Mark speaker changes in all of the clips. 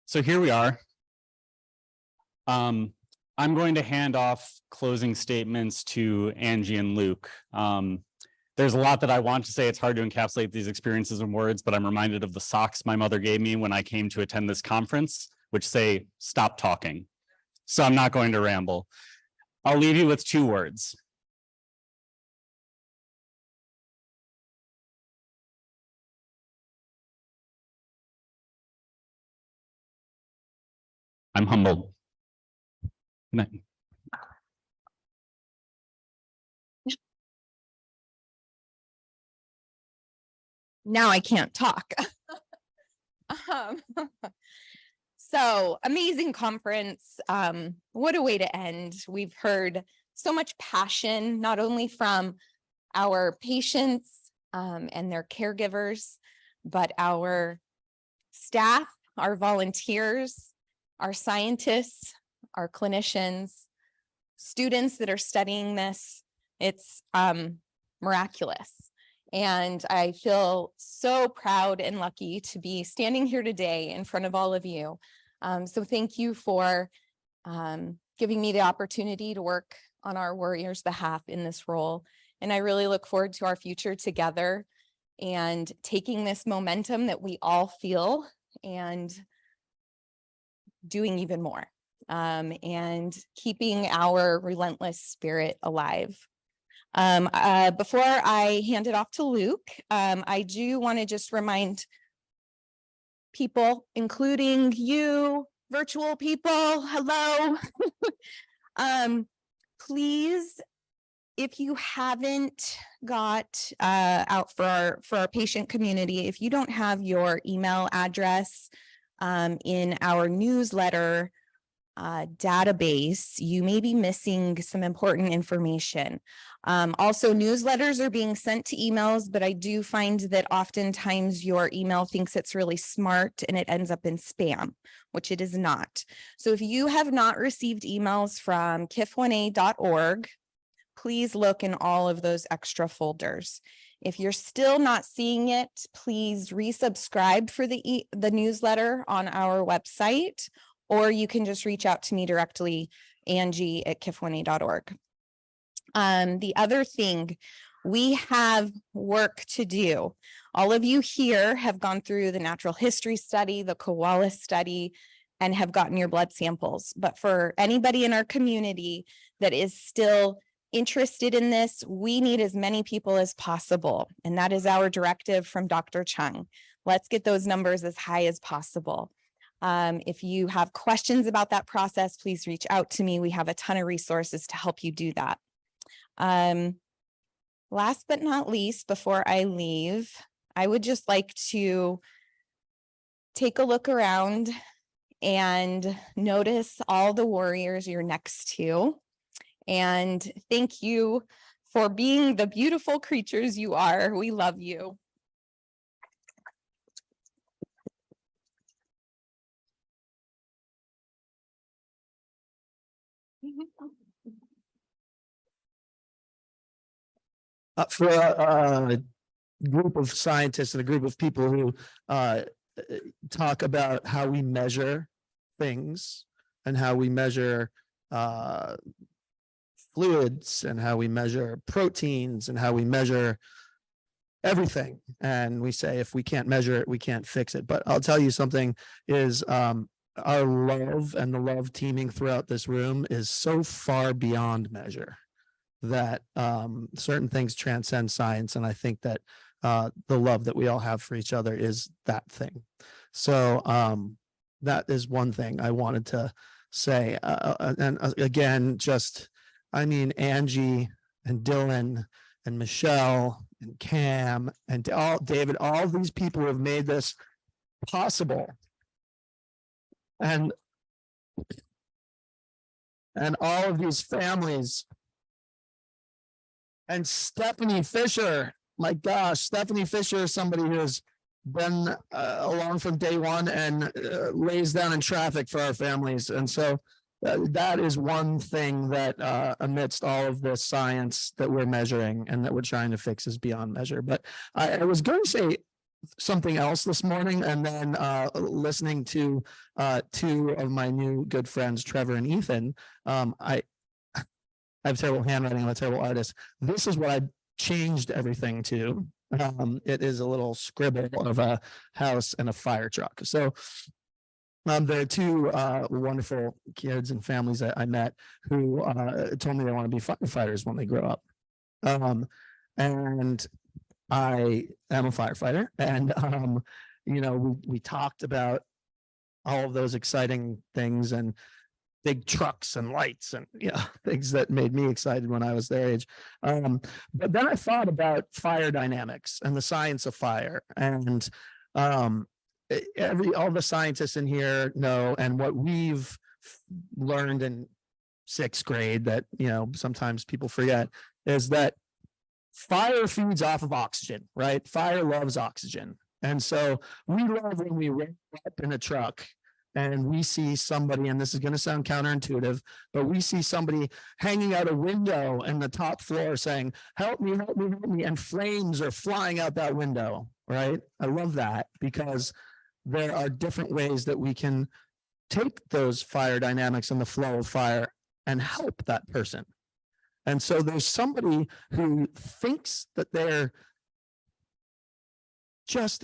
Speaker 1: So here we are. I'm going to hand off closing statements to Angie and Luke. There's a lot that I want to say. It's hard to encapsulate these experiences in words, but I'm reminded of the socks my mother gave me when I came to attend this conference, which say, stop talking. So I'm not going to ramble. I'll leave you with 2 words. I'm humbled. Good night.
Speaker 2: Now I can't talk. So amazing conference. What a way to end. We've heard so much passion, not only from our patients and their caregivers, but our staff, our volunteers, our scientists, our clinicians, students that are studying this. It's miraculous. And I feel so proud and lucky to be standing here today in front of all of you. So thank you for giving me the opportunity to work on our Warriors' behalf in this role. And I really look forward to our future together and taking this momentum that we all feel and doing even more and keeping our relentless spirit alive. Before I hand it off to Luke, I do want to just remind people, including you, virtual people, hello. Please, if you haven't got out for our patient community, if you don't have your email address in our newsletter database, you may be missing some important information. Also, newsletters are being sent to emails, but I do find that oftentimes your email thinks it's really smart and it ends up in spam, which it is not. So if you have not received emails from kif1a.org, please look in all of those extra folders. If you're still not seeing it, please resubscribe for the newsletter on our website, or you can just reach out to me directly, Angie@kif1a.org. The other thing, we have work to do. All of you here have gone through the natural history study, the koala study, and have gotten your blood samples. But for anybody in our community that is still interested in this, we need as many people as possible. And that is our directive from Dr. Chung. Let's get those numbers as high as possible. If you have questions about that process, please reach out to me. We have a ton of resources to help you do that. Last but not least, before I leave, I would just like to take a look around and notice all the warriors you're next to. And thank you for being the beautiful creatures you are. We love you.
Speaker 3: For a group of scientists and a group of people who talk about how we measure things and how we measure fluids and how we measure proteins and how we measure everything. And we say, if we can't measure it, we can't fix it. But I'll tell you something is our love and the love teaming throughout this room is so far beyond measure that certain things transcend science. And I think that the love that we all have for each other is that thing. So that is one thing I wanted to say. And again, I mean, Angie and Dylan and Michelle and Cam and David, all these people who have made this possible. And all of these families. And Stephanie Fisher, my gosh, Stephanie Fisher is somebody who has been along from day one and lays down in traffic for our families. And so that is one thing that amidst all of this science that we're measuring and that we're trying to fix is beyond measure. But I was going to say, something else this morning, and then listening to two of my new good friends, Trevor and Ethan. I have terrible handwriting. I'm a terrible artist. This is what I changed everything to. It is a little scribble of a house and a fire truck. So there are two wonderful kids and families that I met who told me they want to be firefighters when they grow up. And I am a firefighter, and you know, we talked about all of those exciting things and big trucks and lights and things that made me excited when I was their age. But then I thought about fire dynamics and the science of fire, and all the scientists in here know, and what we've learned in 6th grade that sometimes people forget, is that fire feeds off of oxygen, right? Fire loves oxygen. And so we love when we ramp up in a truck and we see somebody, and this is going to sound counterintuitive, but we see somebody hanging out a window in the top floor saying, help me, help me, help me. And flames are flying out that window, right? I love that, because there are different ways that we can take those fire dynamics and the flow of fire and help that person. And so there's somebody who thinks that they're just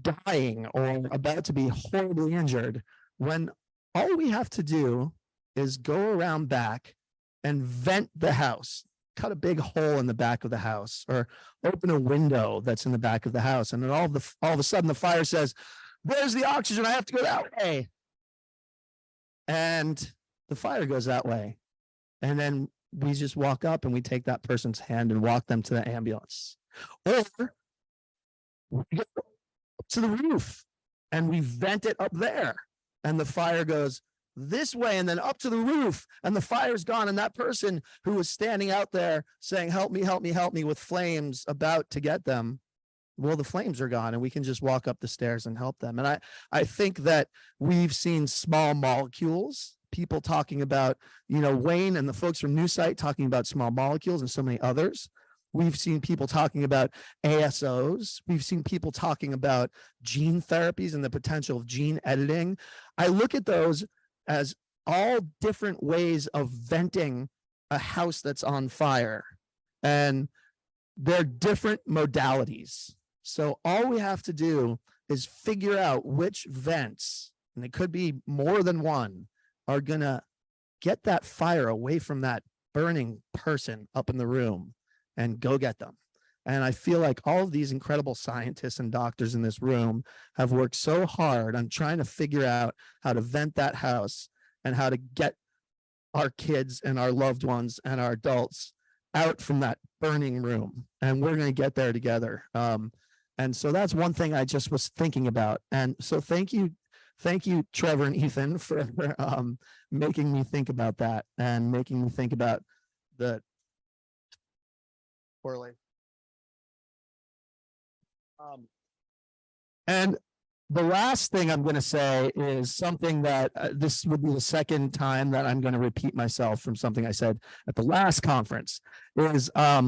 Speaker 3: dying or about to be horribly injured, when all we have to do is go around back and vent the house, cut a big hole in the back of the house, or open a window that's in the back of the house. And then all of a sudden the fire says, "Where's the oxygen? I have to go that way." And the fire goes that way. And then we just walk up and we take that person's hand and walk them to the ambulance. Or we go to the roof and we vent it up there, and the fire goes this way and then up to the roof, and the fire's gone. And that person who was standing out there saying, help me, help me, help me, with flames about to get them, well, the flames are gone and we can just walk up the stairs and help them. And I think that we've seen small molecules, people talking about, Wayne and the folks from New Site talking about small molecules, and so many others. We've seen people talking about ASOs. We've seen people talking about gene therapies and the potential of gene editing. I look at those as all different ways of venting a house that's on fire, and they're different modalities. So all we have to do is figure out which vents, and it could be more than one, are going to get that fire away from that burning person up in the room and go get them. And I feel like all of these incredible scientists and doctors in this room have worked so hard on trying to figure out how to vent that house and how to get our kids and our loved ones and our adults out from that burning room. And we're going to get there together. And so that's one thing I just was thinking about. And so thank you, Trevor and Ethan, for making me think about that and making me think about the poorly. And the last thing I'm going to say is something that this would be the second time that I'm going to repeat myself from something I said at the last conference. Is I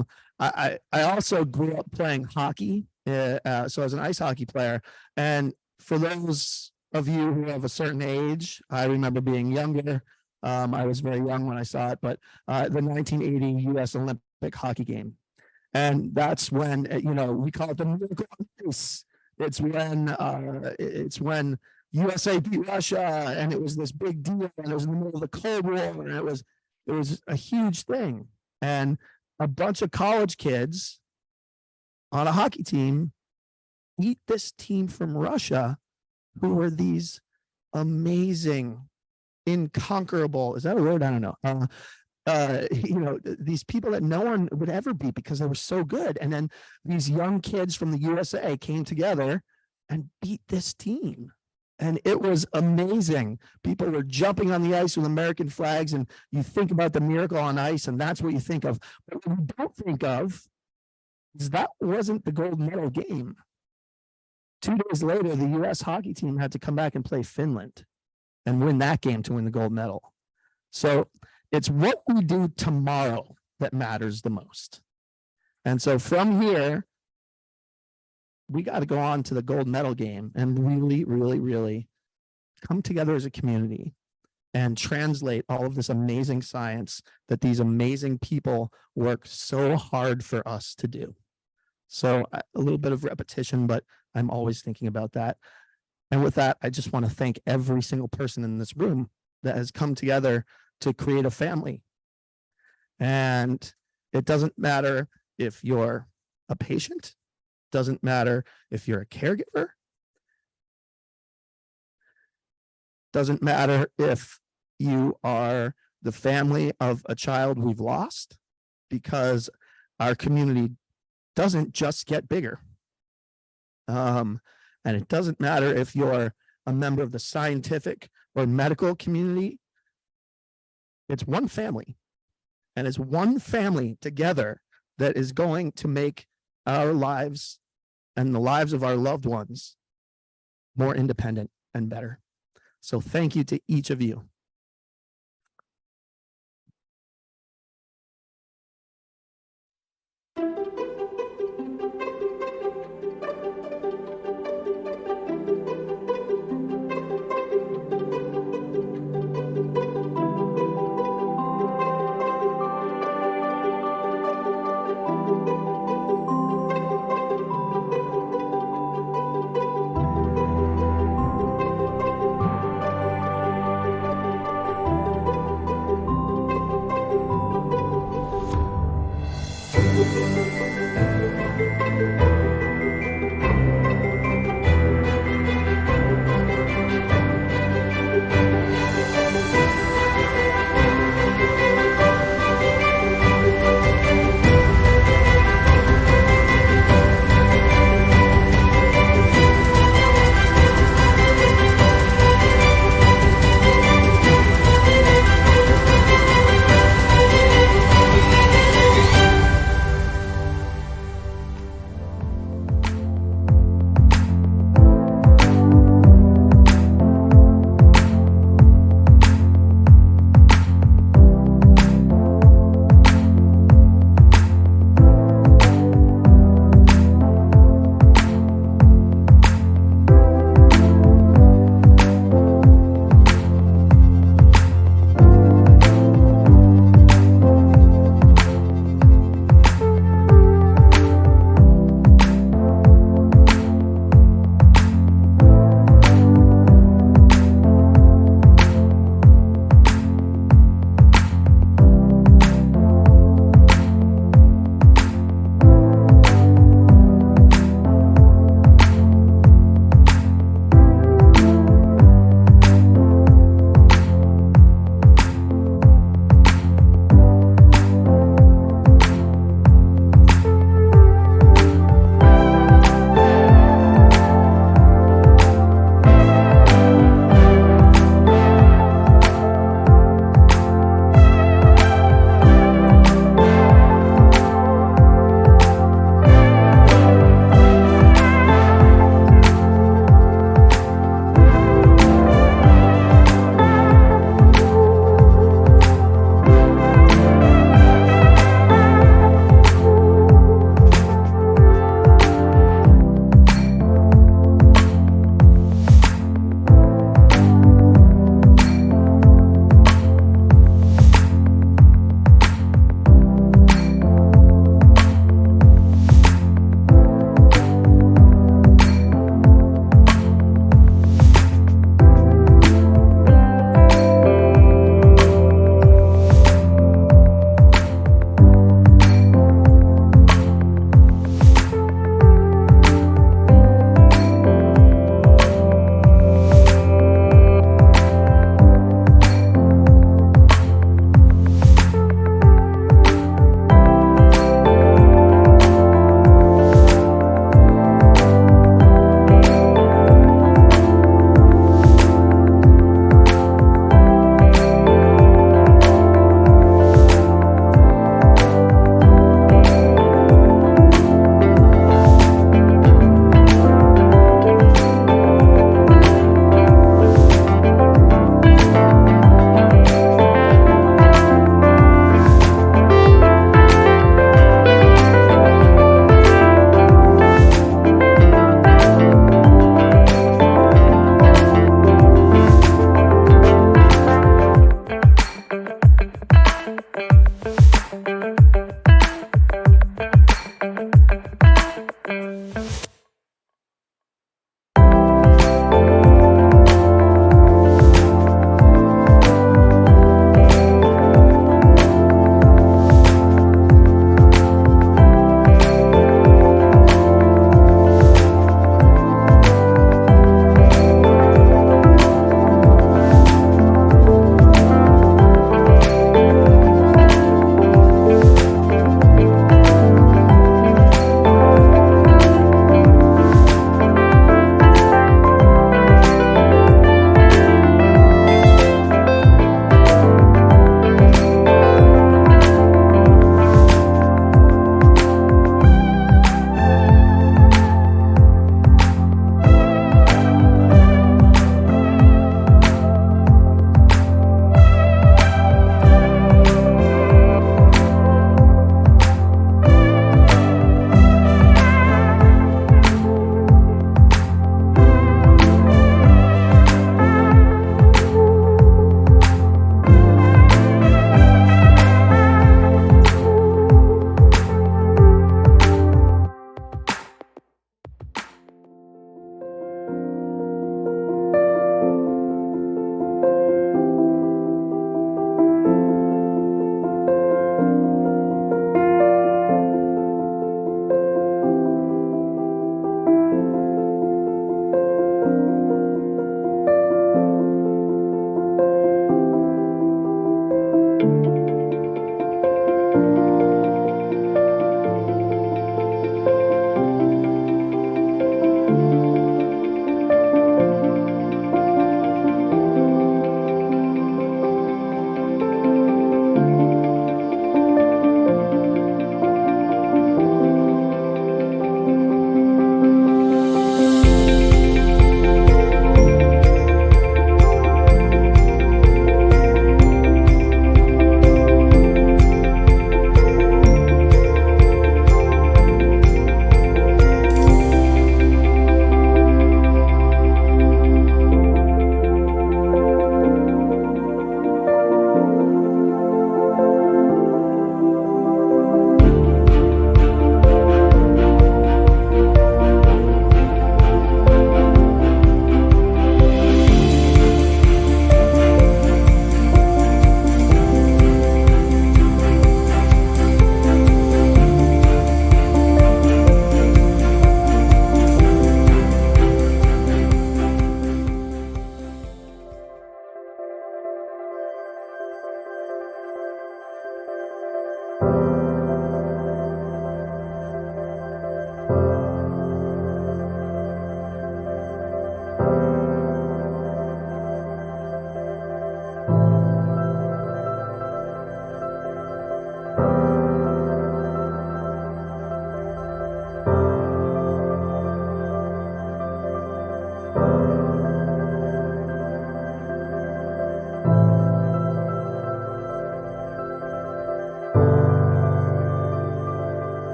Speaker 3: also grew up playing hockey, so I was an ice hockey player. And for those of you who have a certain age, I remember being younger. I was very young when I saw it, but the 1980 U.S. Olympic hockey game. And that's when, we call it the miracle on ice. It's when USA beat Russia, and it was this big deal, and it was in the middle of the Cold War, and it was a huge thing. And a bunch of college kids on a hockey team beat this team from Russia, who were these amazing, inconquerable, is that a word? I don't know. These people that no one would ever beat because they were so good. And then these young kids from the USA came together and beat this team. And it was amazing. People were jumping on the ice with American flags, and you think about the miracle on ice, and that's what you think of. But what you don't think of is that wasn't the gold medal game. 2 days later, the US hockey team had to come back and play Finland and win that game to win the gold medal. So it's what we do tomorrow that matters the most. And so from here, we got to go on to the gold medal game and really, really, really come together as a community and translate all of this amazing science that these amazing people work so hard for us to do. So a little bit of repetition, but I'm always thinking about that. And with that, I just want to thank every single person in this room that has come together to create a family. And it doesn't matter if you're a patient, doesn't matter if you're a caregiver, doesn't matter if you are the family of a child we've lost, because our community doesn't just get bigger. And it doesn't matter if you're a member of the scientific or medical community. It's one family, and it's one family together that is going to make our lives and the lives of our loved ones more independent and better. So thank you to each of you.